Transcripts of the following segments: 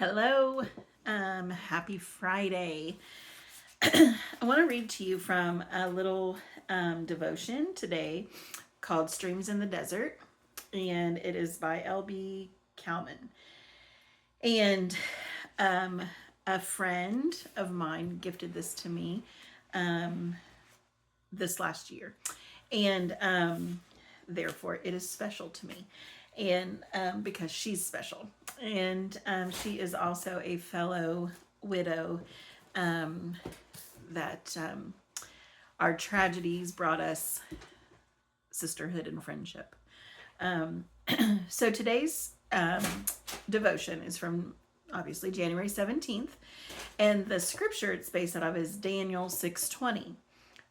Hello. Happy Friday. I want to read to you from a little devotion today called Streams in the Desert, and it is by L.B. Kalman. And um, a friend of mine gifted this to me this last year, and therefore it is special to me. And because she's special, and she is also a fellow widow that our tragedies brought us sisterhood and friendship. So today's devotion is from obviously January 17th, and the scripture it's based out of is Daniel 6:20.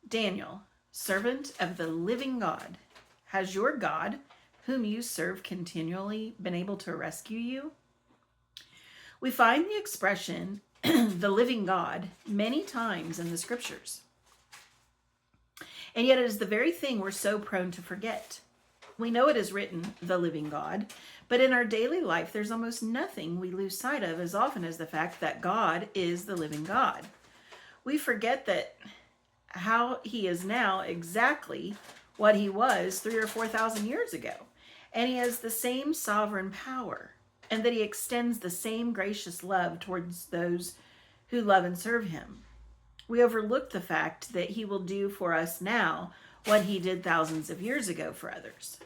Daniel, servant of the living God, has your God, whom you serve continually, been able to rescue you? We find the expression the living God many times in the scriptures. And yet it is the very thing we're so prone to forget. We know it is written, the living God, but in our daily life, there's almost nothing we lose sight of as often as the fact that God is the living God. We forget that how he is now exactly what he was 3,000 or 4,000 years ago. And he has the same sovereign power, and that he extends the same gracious love towards those who love and serve him. We overlook the fact that he will do for us now what he did thousands of years ago for others,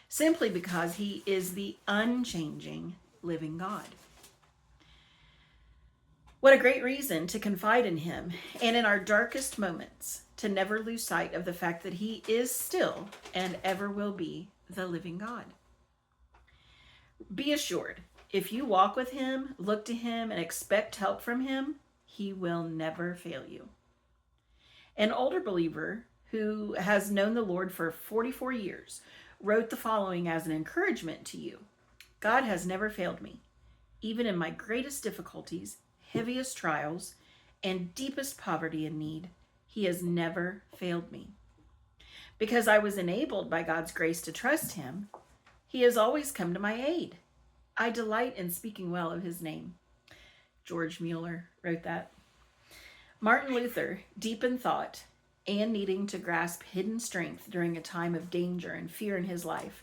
simply because he is the unchanging living God. What a great reason to confide in him, and in our darkest moments, to never lose sight of the fact that he is still and ever will be the living God. Be assured, if you walk with him, look to him, and expect help from him, he will never fail you. An older believer who has known the Lord for 44 years wrote the following as an encouragement to you. God has never failed me. Even in my greatest difficulties, heaviest trials, and deepest poverty and need, he has never failed me. Because I was enabled by God's grace to trust him, he has always come to my aid. I delight in speaking well of his name. George Mueller wrote that. Martin Luther, deep in thought and needing to grasp hidden strength during a time of danger and fear in his life,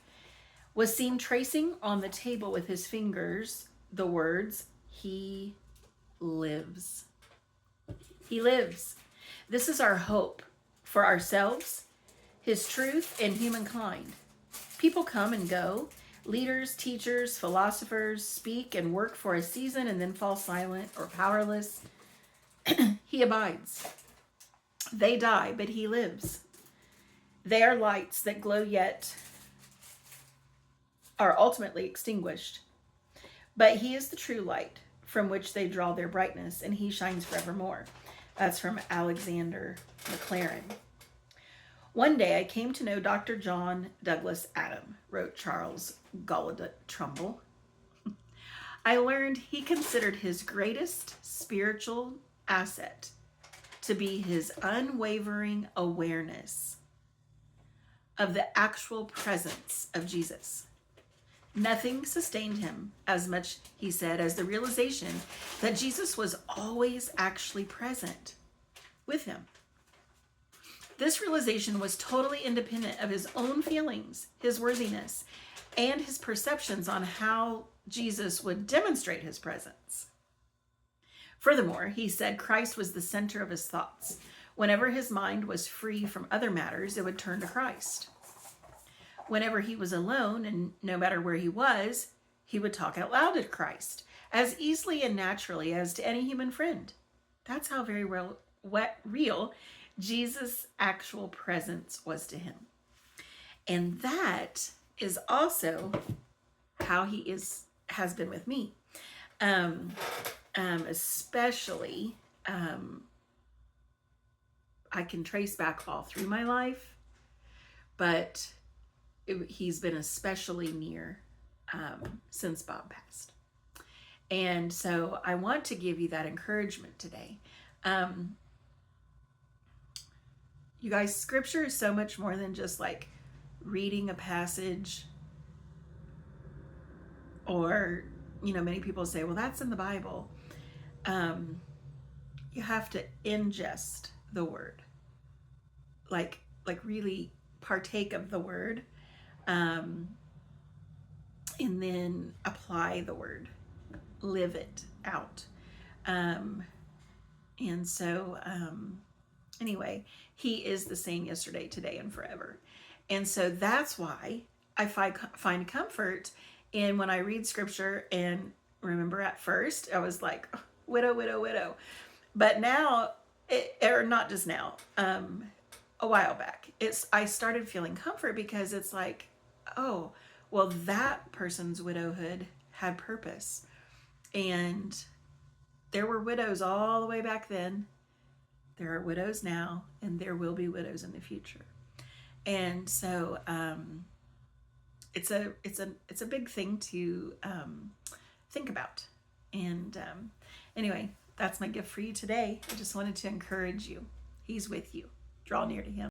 was seen tracing on the table with his fingers the words, "He lives." He lives. This is our hope for ourselves, his truth, and humankind. People come and go. Leaders, teachers, philosophers speak and work for a season and then fall silent or powerless. He abides. They die, but he lives. They are lights that glow yet are ultimately extinguished. But he is the true light from which they draw their brightness, and he shines forevermore. That's from Alexander Maclaren. One day I came to know Dr. John Douglas Adam, wrote Charles Gaudet Trumbull. I learned he considered his greatest spiritual asset to be his unwavering awareness of the actual presence of Jesus. Nothing sustained him as much, he said, as the realization that Jesus was always actually present with him. This realization was totally independent of his own feelings, his worthiness, and his perceptions on how Jesus would demonstrate his presence. Furthermore, he said Christ was the center of his thoughts. Whenever his mind was free from other matters, it would turn to Christ. Whenever he was alone, and no matter where he was, he would talk out loud to Christ, as easily and naturally as to any human friend. That's how very real Jesus' actual presence was to him. And that is also how he has been with me. Especially, I can trace back all through my life, but he's been especially near since Bob passed. And so I want to give you that encouragement today. You guys, scripture is so much more than just like reading a passage or many people say, well, that's in the Bible. You have to ingest the word, like really partake of the word, um, and then apply the word, live it out. Um, and so, anyway, he is the same yesterday, today, and forever. And so that's why I find comfort in when I read scripture. And remember, at first, I was like, oh, widow, widow, widow. But now, or not just now, a while back, I started feeling comfort because it's like, oh, well, that person's widowhood had purpose. And there were widows all the way back then. There are widows now, and there will be widows in the future. And so it's a big thing to think about. And anyway, that's my gift for you today. I just wanted to encourage you. He's with you. Draw near to him.